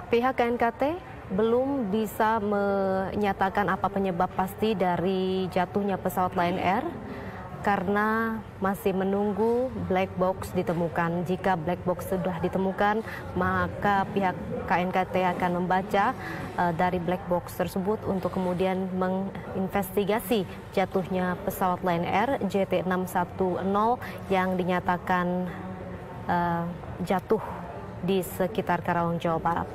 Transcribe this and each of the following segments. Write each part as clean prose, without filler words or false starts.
Pihak KNKT belum bisa menyatakan apa penyebab pasti dari jatuhnya pesawat Lion Air karena masih menunggu black box ditemukan. Jika black box sudah ditemukan, maka pihak KNKT akan membaca dari black box tersebut untuk kemudian menginvestigasi jatuhnya pesawat Lion Air JT610 yang dinyatakan jatuh di sekitar Karawang, Jawa Barat.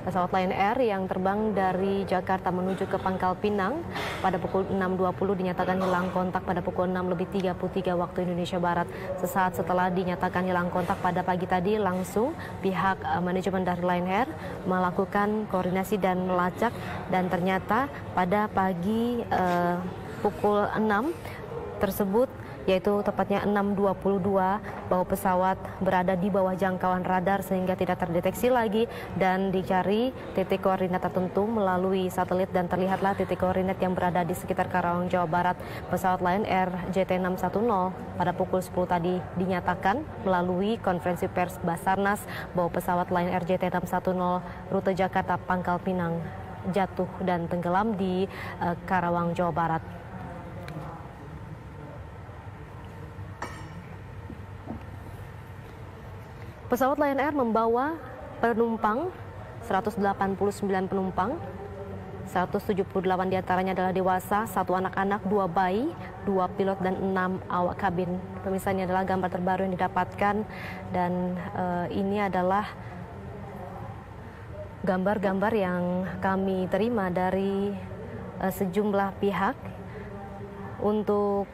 Pesawat Lion Air yang terbang dari Jakarta menuju ke Pangkal Pinang pada pukul 6.20 dinyatakan hilang kontak pada pukul 6.33 waktu Indonesia Barat. Sesaat setelah dinyatakan hilang kontak pada pagi tadi, langsung pihak manajemen dari Lion Air melakukan koordinasi dan melacak, dan ternyata pada pagi pukul 6 tersebut, yaitu tepatnya 6.22, bahwa pesawat berada di bawah jangkauan radar sehingga tidak terdeteksi lagi, dan dicari titik koordinat tertentu melalui satelit, dan terlihatlah titik koordinat yang berada di sekitar Karawang, Jawa Barat. Pesawat Lion Air JT610 pada pukul 10 tadi dinyatakan melalui konferensi pers Basarnas bahwa pesawat Lion Air JT610 rute Jakarta Pangkal Pinang jatuh dan tenggelam di Karawang, Jawa Barat. Pesawat Lion Air membawa penumpang 189 penumpang, 178 diantaranya adalah dewasa, 1 anak-anak, 2 bayi, 2 pilot dan 6 awak kabin. Pemirsa, ini adalah gambar terbaru yang didapatkan, dan ini adalah gambar-gambar yang kami terima dari sejumlah pihak untuk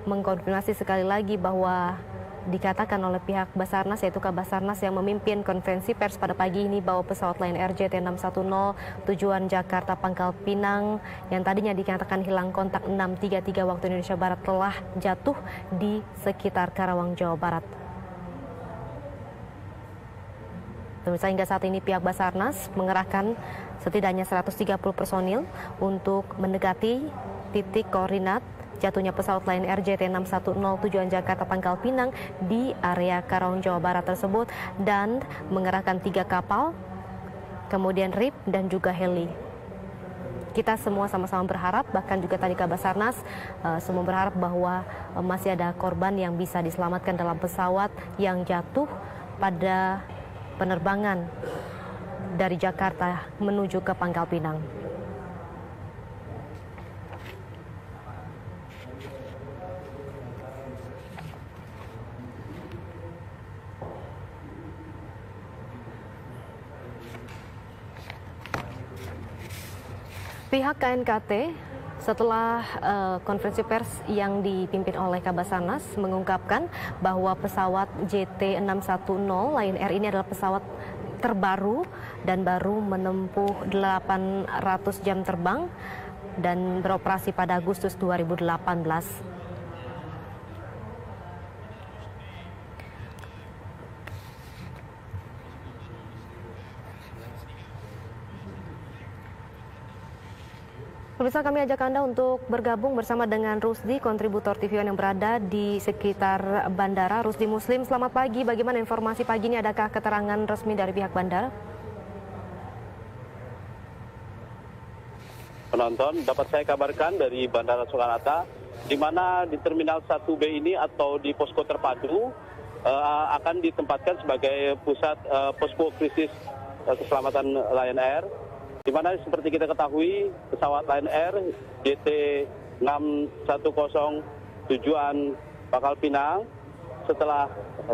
mengkonfirmasi sekali lagi bahwa dikatakan oleh pihak Basarnas, yaitu Kabasarnas yang memimpin konferensi pers pada pagi ini, bahwa pesawat Lion Air JT610 tujuan Jakarta Pangkal Pinang yang tadinya dikatakan hilang kontak 6.33 waktu Indonesia Barat telah jatuh di sekitar Karawang, Jawa Barat. Hingga saat ini pihak Basarnas mengerahkan setidaknya 130 personil untuk mendekati titik koordinat jatuhnya pesawat Lion Air JT610 tujuan Jakarta Pangkal Pinang di area Karawang, Jawa Barat tersebut, dan mengerahkan 3 kapal, kemudian RIP dan juga heli. Kita semua sama-sama berharap, bahkan juga tadi Kabasarnas semua berharap bahwa masih ada korban yang bisa diselamatkan dalam pesawat yang jatuh pada penerbangan dari Jakarta menuju ke Pangkal Pinang. Pihak KNKT setelah konferensi pers yang dipimpin oleh Kabasarnas mengungkapkan bahwa pesawat JT610 Lion Air ini adalah pesawat terbaru dan baru menempuh 800 jam terbang dan beroperasi pada Agustus 2018. Pemirsa, kami ajak Anda untuk bergabung bersama dengan Rusdi, kontributor TV One yang berada di sekitar bandara. Rusdi Muslim, selamat pagi. Bagaimana informasi pagi ini? Adakah keterangan resmi dari pihak bandara? Penonton, dapat saya kabarkan dari Bandara Soekarno-Hatta, di mana di Terminal 1B ini atau di posko terpadu akan ditempatkan sebagai pusat posko krisis keselamatan Lion Air. Di mana seperti kita ketahui, pesawat Lion Air JT610 tujuan Pangkal Pinang setelah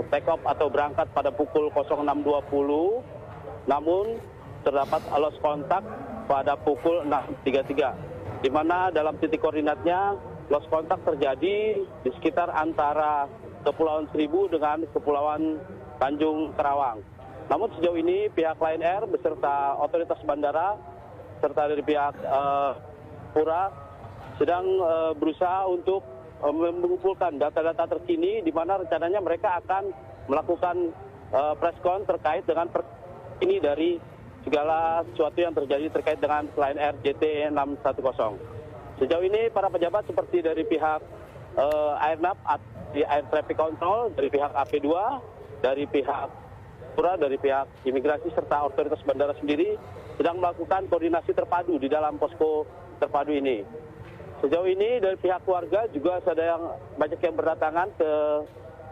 take off atau berangkat pada pukul 06.20, namun terdapat lost kontak pada pukul 6.33, di mana dalam titik koordinatnya lost kontak terjadi di sekitar antara Kepulauan Seribu dengan Kepulauan Tanjung Karawang. Namun sejauh ini pihak Lion Air beserta otoritas bandara serta dari pihak Pura sedang berusaha untuk mengumpulkan data-data terkini, di mana rencananya mereka akan melakukan preskon terkait dengan ini dari segala sesuatu yang terjadi terkait dengan Lion Air JT610. Sejauh ini para pejabat seperti dari pihak Airnav, di Air Traffic Control, dari pihak AP2, dari pihak Singapura dari pihak imigrasi serta otoritas bandara sendiri sedang melakukan koordinasi terpadu di dalam posko terpadu ini. Sejauh ini dari pihak keluarga juga banyak yang berdatangan ke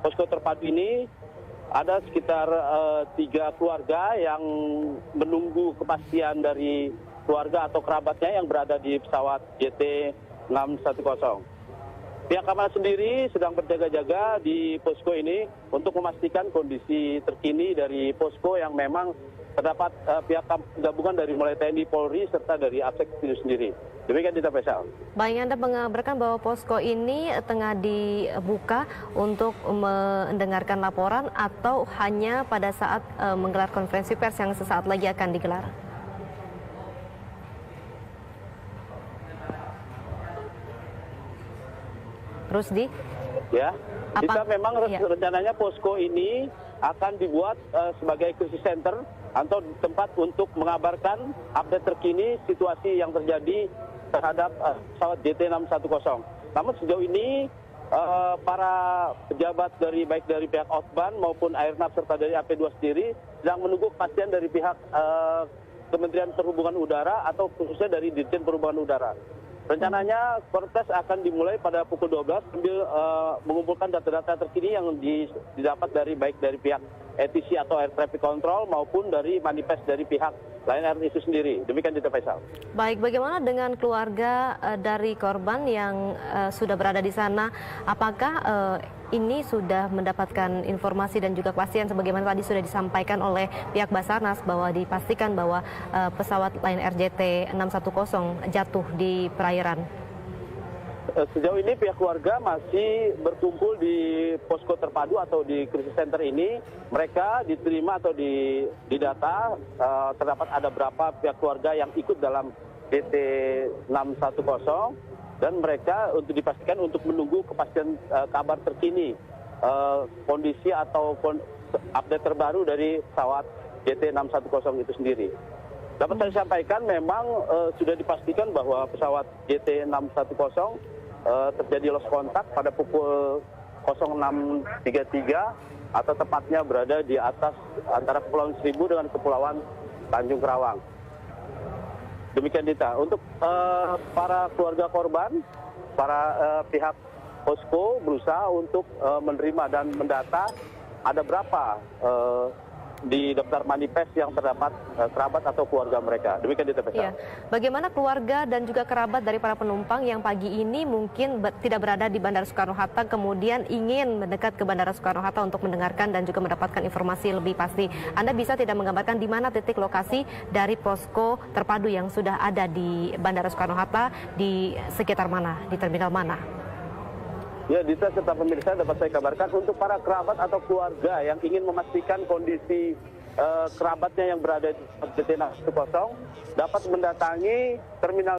posko terpadu ini. Ada sekitar 3 keluarga yang menunggu kepastian dari keluarga atau kerabatnya yang berada di pesawat JT610. Pihak keamanan sendiri sedang berjaga-jaga di posko ini untuk memastikan kondisi terkini dari posko yang memang terdapat pihak gabungan dari mulai TNI, Polri, serta dari APSEC itu sendiri. Demikian Dita Faisal. Baik, Anda mengabarkan bahwa posko ini tengah dibuka untuk mendengarkan laporan atau hanya pada saat menggelar konferensi pers yang sesaat lagi akan digelar? Rusdi? Ya, kita memang rencananya posko ini akan dibuat sebagai krisis center atau tempat untuk mengabarkan update terkini situasi yang terjadi terhadap pesawat JT610. Namun sejauh ini para pejabat baik dari pihak Outbound maupun Airnav serta dari AP2 sendiri sedang menunggu kepastian dari pihak Kementerian Perhubungan Udara atau khususnya dari Dirjen Perhubungan Udara. Rencananya kontes akan dimulai pada pukul 12 sambil mengumpulkan data-data terkini yang didapat baik dari pihak ATC atau Air Traffic Control maupun dari manifest dari pihak Lion Air itu sendiri. Demikian Dita Faisal. Baik, bagaimana dengan keluarga dari korban yang sudah berada di sana? Apakah ini sudah mendapatkan informasi dan juga kepastian sebagaimana tadi sudah disampaikan oleh pihak Basarnas bahwa dipastikan bahwa pesawat Lion Air JT610 jatuh di perairan? Sejauh ini pihak keluarga masih berkumpul di posko terpadu atau di krisis center ini. Mereka diterima atau didata terdapat ada berapa pihak keluarga yang ikut dalam JT610 dan mereka untuk dipastikan untuk menunggu kepastian kabar terkini kondisi atau update terbaru dari pesawat JT610 itu sendiri. Dapat saya sampaikan memang sudah dipastikan bahwa pesawat JT610 terjadi lost kontak pada pukul 06.33 atau tepatnya berada di atas antara Kepulauan Seribu dengan Kepulauan Tanjung Kerawang. Demikian Dita. Untuk para keluarga korban, para pihak posko berusaha untuk menerima dan mendata ada berapa di daftar manifest yang terdapat kerabat atau keluarga mereka. Demikian Dita Faisal. Ya. Bagaimana keluarga dan juga kerabat dari para penumpang yang pagi ini mungkin tidak berada di Bandara Soekarno-Hatta kemudian ingin mendekat ke Bandara Soekarno-Hatta untuk mendengarkan dan juga mendapatkan informasi lebih pasti. Anda bisa tidak menggambarkan di mana titik lokasi dari posko terpadu yang sudah ada di Bandara Soekarno-Hatta, di sekitar mana, di terminal mana? Ya, Dita serta pemirsa dapat saya kabarkan untuk para kerabat atau keluarga yang ingin memastikan kondisi kerabatnya yang berada di JT610 dapat mendatangi terminal